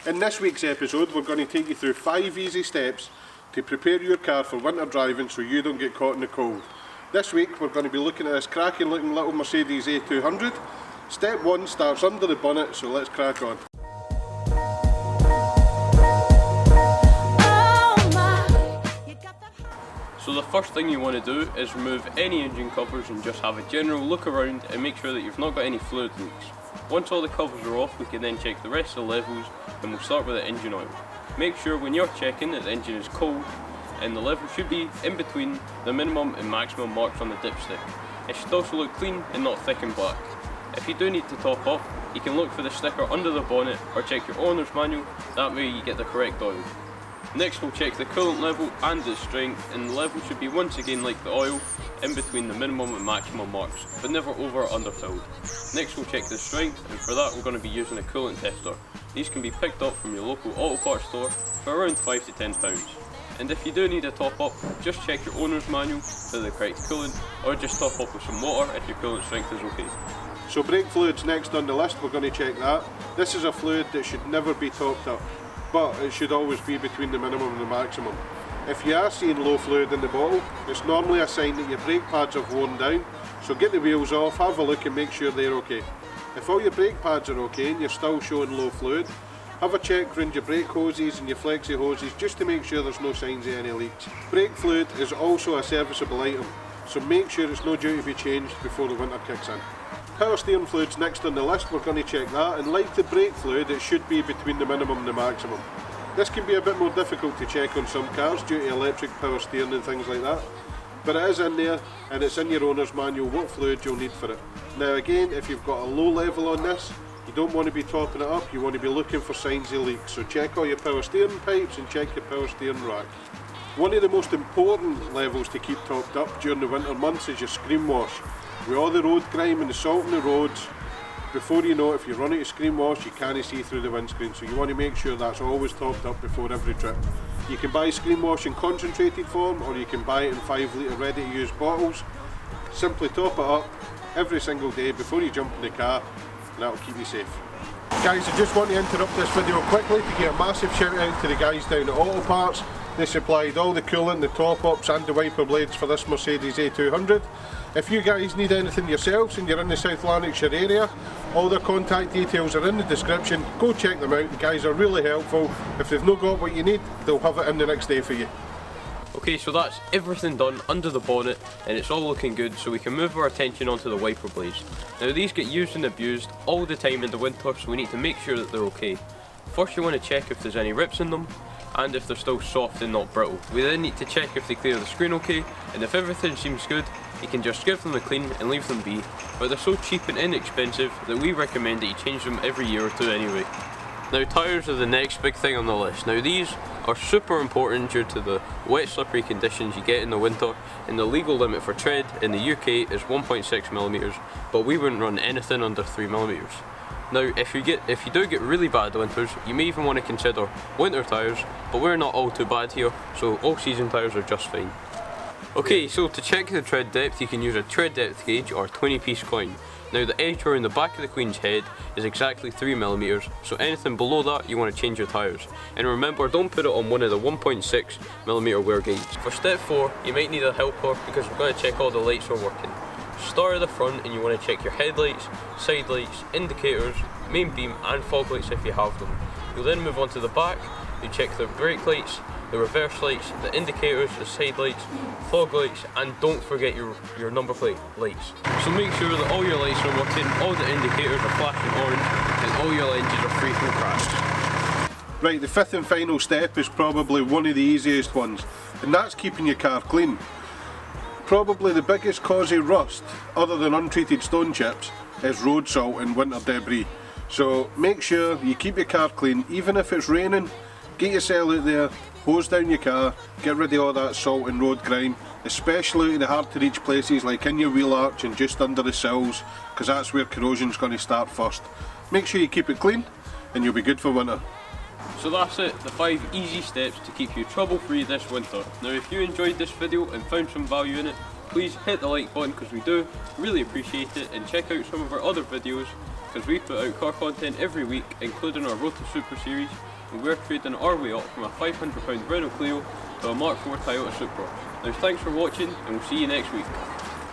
In this week's episode we're going to take you through 5 easy steps to prepare your car for winter driving so you don't get caught in the cold. This week we're going to be looking at this cracking looking little Mercedes A200. Step 1 starts under the bonnet, so let's crack on. So the first thing you want to do is remove any engine covers and just have a general look around and make sure that you've not got any fluid leaks. Once all the covers are off, we can then check the rest of the levels, and we'll start with the engine oil. Make sure when you're checking that the engine is cold and the level should be in between the minimum and maximum marks on the dipstick. It should also look clean and not thick and black. If you do need to top off, you can look for the sticker under the bonnet or check your owner's manual, that way you get the correct oil. Next we'll check the coolant level and its strength, and the level should be once again like the oil, in between the minimum and maximum marks, but never over or underfilled. Next we'll check the strength, and for that we're going to be using a coolant tester. These can be picked up from your local auto parts store for around £5 to £10. And if you do need a top up, just check your owner's manual for the correct coolant, or just top up with some water if your coolant strength is okay. So brake fluid's next on the list, we're going to check that. This is a fluid that should never be topped up, but it should always be between the minimum and the maximum. If you are seeing low fluid in the bottle, it's normally a sign that your brake pads have worn down, so get the wheels off, have a look and make sure they're okay. If all your brake pads are okay and you're still showing low fluid, have a check around your brake hoses and your flexi hoses just to make sure there's no signs of any leaks. Brake fluid is also a serviceable item, so make sure it's no due to be changed before the winter kicks in. Power steering fluid's next on the list, we're going to check that, and like the brake fluid it should be between the minimum and the maximum. This can be a bit more difficult to check on some cars due to electric power steering and things like that, but it is in there and it's in your owner's manual what fluid you'll need for it. Now again, if you've got a low level on this, you don't want to be topping it up, you want to be looking for signs of leaks, so check all your power steering pipes and check your power steering rack. One of the most important levels to keep topped up during the winter months is your screen wash. With all the road grime and the salt on the roads, before you know it, if you run out of screen wash you can't see through the windscreen, so you want to make sure that's always topped up before every trip. You can buy screen wash in concentrated form or you can buy it in 5 litre ready to use bottles. Simply top it up every single day before you jump in the car and that'll keep you safe. Guys, I just want to interrupt this video quickly to give a massive shout out to the guys down at AUTOPARTS. They supplied all the coolant, the top ups and the wiper blades for this Mercedes A200. If you guys need anything yourselves and you're in the South Lanarkshire area, all their contact details are in the description. Go check them out, the guys are really helpful. If they've not got what you need, they'll have it in the next day for you. Okay, so that's everything done under the bonnet and it's all looking good, so we can move our attention onto the wiper blades. Now these get used and abused all the time in the winter, so we need to make sure that they're okay. First you want to check if there's any rips in them and if they're still soft and not brittle. We then need to check if they clear the screen okay, and if everything seems good, you can just give them a clean and leave them be, but they're so cheap and inexpensive that we recommend that you change them every year or two anyway. Now tyres are the next big thing on the list. Now these are super important due to the wet slippery conditions you get in the winter, and the legal limit for tread in the UK is 1.6mm, but we wouldn't run anything under 3mm. Now if you do get really bad winters, you may even want to consider winter tyres, but we're not all too bad here, so all season tyres are just fine. Okay, so to check the tread depth you can use a tread depth gauge or 20p coin. Now the edge around the back of the Queen's head is exactly 3mm, so anything below that you want to change your tyres. And remember, don't put it on one of the 1.6mm wear gauges. For step 4 you might need a helper because we're going to check all the lights are working. Start at the front and you want to check your headlights, side lights, indicators, main beam and fog lights if you have them. You'll then move on to the back, you check the brake lights, the reverse lights, the indicators, the side lights, fog lights, and don't forget your number plate lights. So make sure that all your lights are working, all the indicators are flashing orange, and all your lenses are free from cracks. Right, the 5th and final step is probably one of the easiest ones, and that's keeping your car clean. Probably the biggest cause of rust, other than untreated stone chips, is road salt and winter debris. So make sure you keep your car clean, even if it's raining. Get yourself out there, hose down your car, get rid of all that salt and road grime, especially the hard to reach places like in your wheel arch and just under the sills, because that's where corrosion's going to start first. Make sure you keep it clean and you'll be good for winter. So that's it, the 5 easy steps to keep you trouble free this winter. Now if you enjoyed this video and found some value in it, please hit the like button because we do really appreciate it, and check out some of our other videos because we put out car content every week, including our Road to Supra series, and we're trading our way up from a £500 Renault Clio to a Mark IV Toyota Supra. Now thanks for watching, and we'll see you next week.